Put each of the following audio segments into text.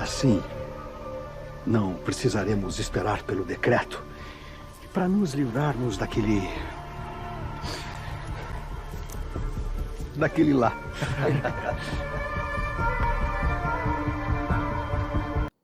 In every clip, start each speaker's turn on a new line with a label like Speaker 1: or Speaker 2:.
Speaker 1: Assim, não precisaremos esperar pelo decreto para nos livrarmos daquele lá.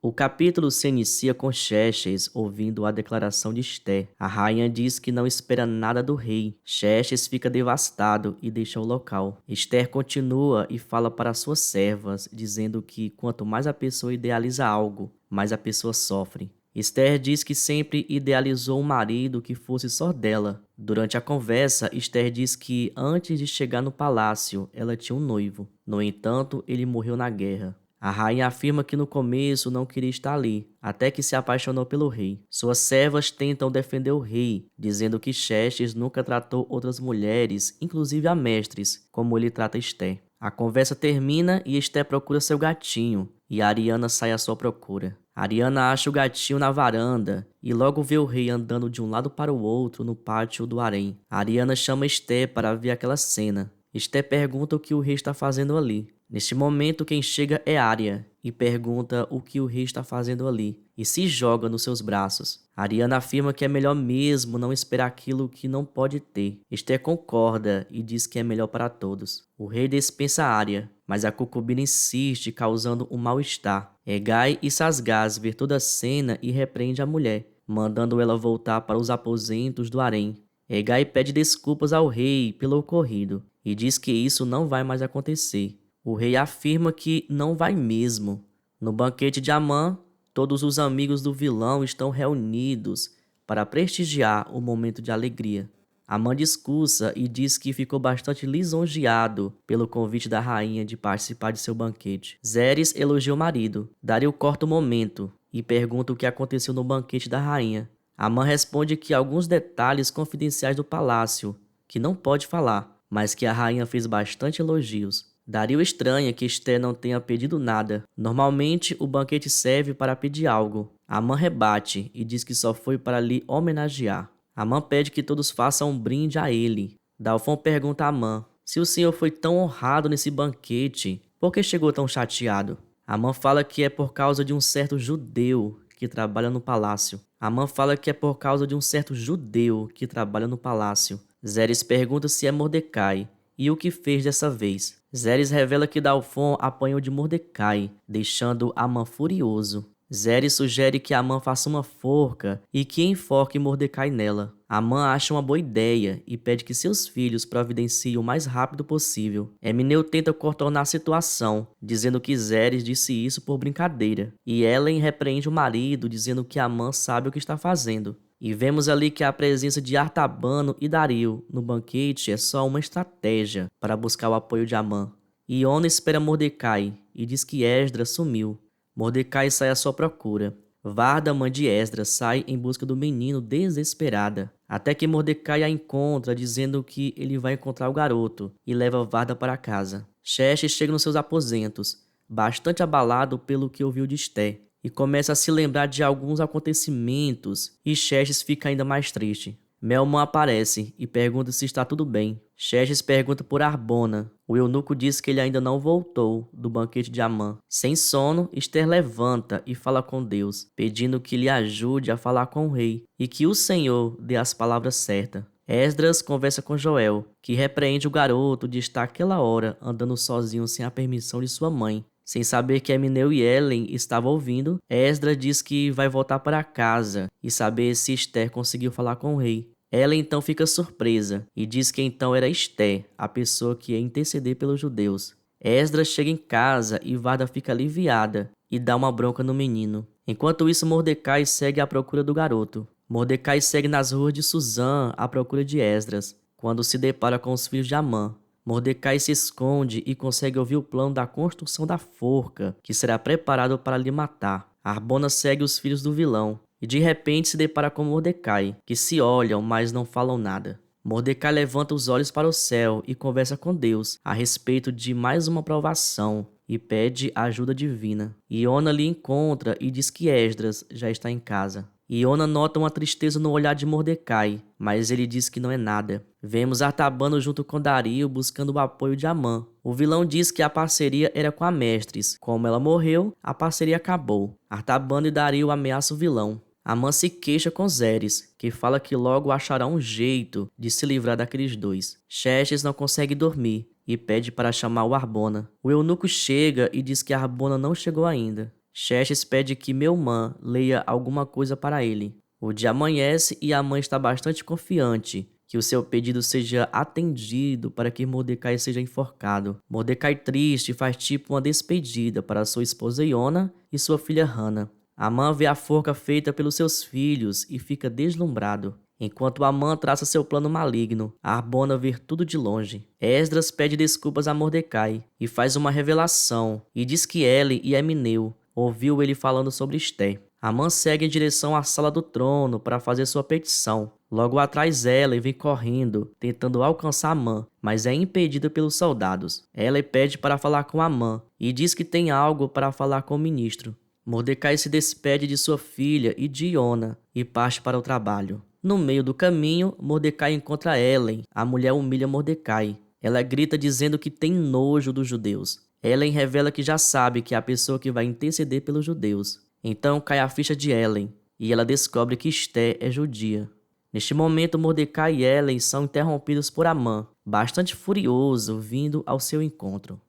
Speaker 2: O capítulo se inicia com Xerxes ouvindo a declaração de Esté. A rainha diz que não espera nada do rei. Xerxes fica devastado e deixa o local. Esther continua e fala para suas servas, dizendo que quanto mais a pessoa idealiza algo, mais a pessoa sofre. Esther diz que sempre idealizou um marido que fosse só dela. Durante a conversa, Esther diz que antes de chegar no palácio, ela tinha um noivo. No entanto, ele morreu na guerra. A rainha afirma que no começo não queria estar ali, até que se apaixonou pelo rei. Suas servas tentam defender o rei, dizendo que Xerxes nunca tratou outras mulheres, inclusive a mestres, como ele trata Esther. A conversa termina e Esther procura seu gatinho, e Ariana sai à sua procura. Ariana acha o gatinho na varanda e logo vê o rei andando de um lado para o outro no pátio do harém. Ariana chama Esther para ver aquela cena. Esther pergunta o que o rei está fazendo ali. Neste momento, quem chega é Ária e pergunta o que o rei está fazendo ali e se joga nos seus braços. Ariana afirma que é melhor mesmo não esperar aquilo que não pode ter. Esther concorda e diz que é melhor para todos. O rei dispensa Ária, mas a concubina insiste, causando um mal-estar. Hegai e Sasgás vê toda a cena e repreende a mulher, mandando ela voltar para os aposentos do harém. Hegai pede desculpas ao rei pelo ocorrido e diz que isso não vai mais acontecer. O rei afirma que não vai mesmo. No banquete de Amã, todos os amigos do vilão estão reunidos para prestigiar o momento de alegria. Amã discursa e diz que ficou bastante lisonjeado pelo convite da rainha de participar de seu banquete. Zeres elogia o marido. Dario corta o momento e pergunta o que aconteceu no banquete da rainha. Amã responde que alguns detalhes confidenciais do palácio, que não pode falar, mas que a rainha fez bastante elogios. Dario estranha que Esther não tenha pedido nada. Normalmente, o banquete serve para pedir algo. Amã rebate e diz que só foi para lhe homenagear. Amã pede que todos façam um brinde a ele. Dalfon pergunta a Amã: se o senhor foi tão honrado nesse banquete, por que chegou tão chateado? Amã fala que é por causa de um certo judeu que trabalha no palácio. Amã fala que é por causa de um certo judeu que trabalha no palácio. Zeres pergunta se é Mordecai e o que fez dessa vez. Zeres revela que Dalfon apanhou de Mordecai, deixando Amã furioso. Zeres sugere que Amã faça uma forca e que enforque Mordecai nela. Amã acha uma boa ideia e pede que seus filhos providenciem o mais rápido possível. Emineu tenta contornar a situação, dizendo que Zeres disse isso por brincadeira. E Helen repreende o marido, dizendo que Amã sabe o que está fazendo. E vemos ali que a presença de Artabano e Dario no banquete é só uma estratégia para buscar o apoio de Amã. Iona espera Mordecai e diz que Esdras sumiu. Mordecai sai à sua procura. Varda, mãe de Esdras, sai em busca do menino desesperada, até que Mordecai a encontra, dizendo que ele vai encontrar o garoto e leva Varda para casa. Xerxes chega nos seus aposentos, bastante abalado pelo que ouviu de Esther, e começa a se lembrar de alguns acontecimentos, e Xerxes fica ainda mais triste. Melman aparece e pergunta se está tudo bem. Xerxes pergunta por Arbona. O eunuco diz que ele ainda não voltou do banquete de Amã. Sem sono, Esther levanta e fala com Deus, pedindo que lhe ajude a falar com o rei e que o Senhor dê as palavras certas. Esdras conversa com Joel, que repreende o garoto de estar aquela hora andando sozinho sem a permissão de sua mãe. Sem saber que Emineu e Helen estavam ouvindo, Esdras diz que vai voltar para casa e saber se Esther conseguiu falar com o rei. Helen então fica surpresa e diz que então era Esther, a pessoa que ia interceder pelos judeus. Esdras chega em casa e Varda fica aliviada e dá uma bronca no menino. Enquanto isso, Mordecai segue à procura do garoto. Mordecai segue nas ruas de Suzã à procura de Esdras, quando se depara com os filhos de Amã. Mordecai se esconde e consegue ouvir o plano da construção da forca, que será preparado para lhe matar. Arbona segue os filhos do vilão e de repente se depara com Mordecai, que se olham, mas não falam nada. Mordecai levanta os olhos para o céu e conversa com Deus a respeito de mais uma provação e pede ajuda divina. Iona lhe encontra e diz que Esdras já está em casa. Iona nota uma tristeza no olhar de Mordecai, mas ele diz que não é nada. Vemos Artabano junto com Dario buscando o apoio de Amã. O vilão diz que a parceria era com a Mestres. Como ela morreu, a parceria acabou. Artabano e Dario ameaçam o vilão. Amã se queixa com Zeres, que fala que logo achará um jeito de se livrar daqueles dois. Xerxes não consegue dormir e pede para chamar o Arbona. O eunuco chega e diz que Arbona não chegou ainda. Xerxes pede que Meumã leia alguma coisa para ele. O dia amanhece e Amã está bastante confiante que o seu pedido seja atendido para que Mordecai seja enforcado. Mordecai triste faz tipo uma despedida para sua esposa Iona e sua filha Hana. Amã vê a forca feita pelos seus filhos e fica deslumbrado. Enquanto Amã traça seu plano maligno, Arbona vê tudo de longe. Esdras pede desculpas a Mordecai e faz uma revelação e diz que Ele e Emineu ouviu ele falando sobre Esté. Amã segue em direção à sala do trono para fazer sua petição. Logo atrás Ela vem correndo, tentando alcançar Amã, mas é impedida pelos soldados. Ela pede para falar com Amã e diz que tem algo para falar com o ministro. Mordecai se despede de sua filha e de Iona e parte para o trabalho. No meio do caminho, Mordecai encontra Helen. A mulher humilha Mordecai. Ela grita dizendo que tem nojo dos judeus. Helen revela que já sabe que é a pessoa que vai interceder pelos judeus. Então cai a ficha de Helen e ela descobre que Esté é judia. Neste momento, Mordecai e Helen são interrompidos por Amã, bastante furioso, vindo ao seu encontro.